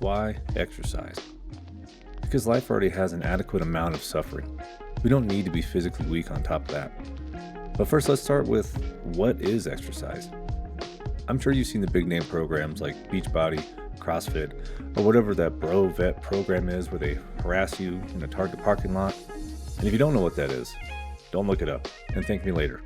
Why exercise? Because life already has an adequate amount of suffering. We don't need to be physically weak on top of that. But first, let's start with what is exercise? I'm sure you've seen the big name programs like Beachbody, CrossFit, or whatever that bro vet program is where they harass you in a Target parking lot. And if you don't know what that is, don't look it up and thank me later.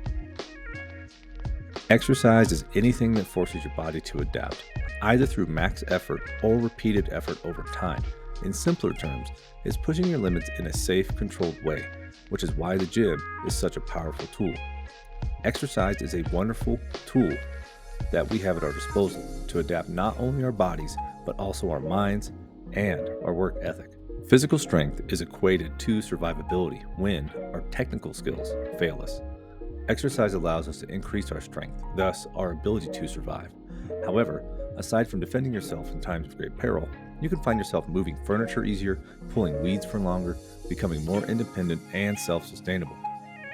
Exercise is anything that forces your body to adapt, either through max effort or repeated effort over time. In simpler terms, it's pushing your limits in a safe, controlled way, which is why the gym is such a powerful tool. Exercise is a wonderful tool that we have at our disposal to adapt not only our bodies, but also our minds and our work ethic. Physical strength is equated to survivability when our technical skills fail us. Exercise allows us to increase our strength, thus our ability to survive. However, aside from defending yourself in times of great peril, you can find yourself moving furniture easier, pulling weeds for longer, becoming more independent and self-sustainable.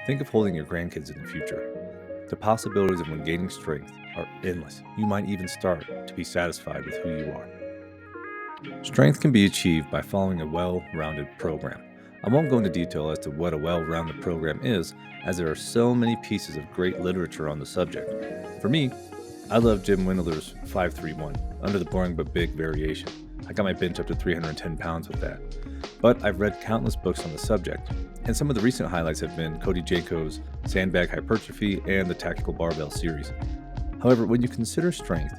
Think of holding your grandkids in the future. The possibilities of when gaining strength are endless. You might even start to be satisfied with who you are. Strength can be achieved by following a well-rounded program. I won't go into detail as to what a well-rounded program is, as there are so many pieces of great literature on the subject. For me, I love Jim Wendler's 5-3-1, under the boring but big variation. I got my bench up to 310 pounds with that. But I've read countless books on the subject, and some of the recent highlights have been Cody Janko's Sandbag Hypertrophy and the Tactical Barbell series. However, when you consider strength,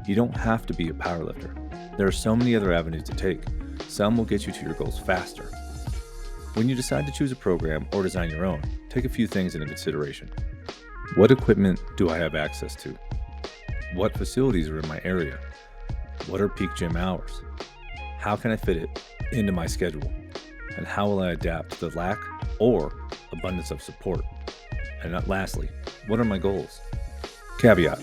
you don't have to be a powerlifter. There are so many other avenues to take. Some will get you to your goals faster. When you decide to choose a program or design your own, take a few things into consideration. What equipment do I have access to? What facilities are in my area? What are peak gym hours? How can I fit it into my schedule? And how will I adapt to the lack or abundance of support? And lastly, what are my goals? Caveat: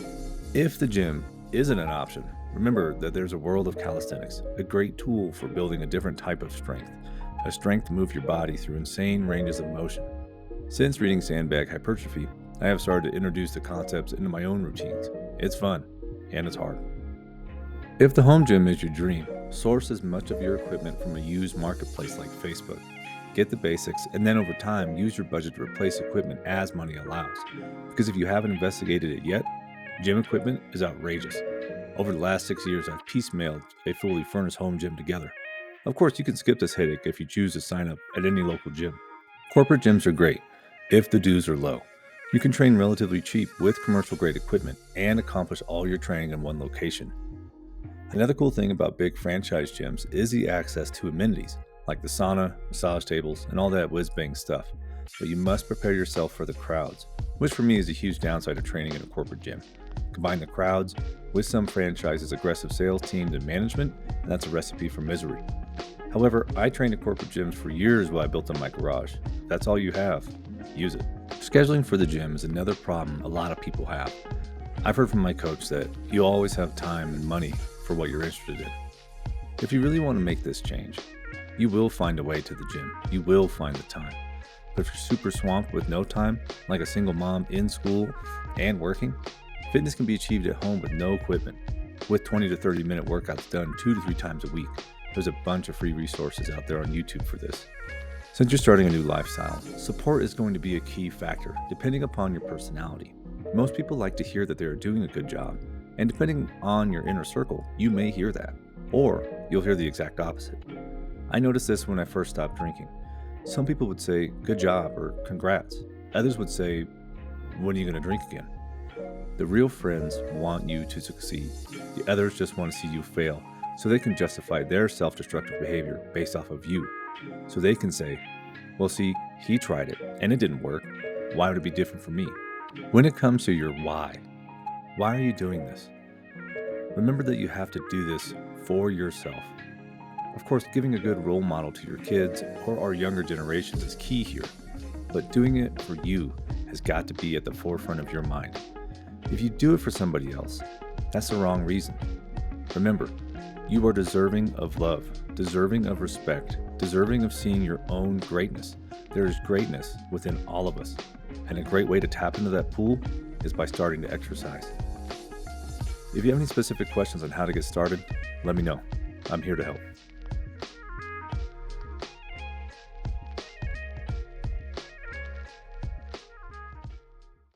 if the gym isn't an option, remember that there's a world of calisthenics, a great tool for building a different type of strength, a strength to move your body through insane ranges of motion. Since reading Sandbag Hypertrophy, I have started to introduce the concepts into my own routines. It's fun, and it's hard. If the home gym is your dream, source as much of your equipment from a used marketplace like Facebook. Get the basics, and then over time, use your budget to replace equipment as money allows. Because if you haven't investigated it yet, gym equipment is outrageous. Over the last 6 years, I've piecemealed a fully furnished home gym together. Of course, you can skip this headache if you choose to sign up at any local gym. Corporate gyms are great if the dues are low. You can train relatively cheap with commercial-grade equipment and accomplish all your training in one location. Another cool thing about big franchise gyms is the access to amenities, like the sauna, massage tables, and all that whiz-bang stuff. But you must prepare yourself for the crowds, which for me is a huge downside of training in a corporate gym. Combine the crowds with some franchises' aggressive sales teams and management, and that's a recipe for misery. However, I trained at corporate gyms for years while I built in my garage. If that's all you have, use it. Scheduling for the gym is another problem a lot of people have. I've heard from my coach that you always have time and money for what you're interested in. If you really want to make this change, you will find a way to the gym. You will find the time. But if you're super swamped with no time, like a single mom in school and working, fitness can be achieved at home with no equipment, with 20 to 30 minute workouts done 2 to 3 times a week. There's a bunch of free resources out there on YouTube for this. Since you're starting a new lifestyle, support is going to be a key factor, depending upon your personality. Most people like to hear that they are doing a good job, and depending on your inner circle, you may hear that, or you'll hear the exact opposite. I noticed this when I first stopped drinking. Some people would say, "Good job," or "Congrats." Others would say, "When are you going to drink again?" The real friends want you to succeed. The others just want to see you fail, so they can justify their self-destructive behavior based off of you. So they can say, "Well, see, he tried it, and it didn't work. Why would it be different for me?" When it comes to your why are you doing this? Remember that you have to do this for yourself. Of course, giving a good role model to your kids or our younger generations is key here, but doing it for you has got to be at the forefront of your mind. If you do it for somebody else, that's the wrong reason. Remember, you are deserving of love, deserving of respect, deserving of seeing your own greatness. There is greatness within all of us, and a great way to tap into that pool is by starting to exercise. If you have any specific questions on how to get started, let me know. I'm here to help.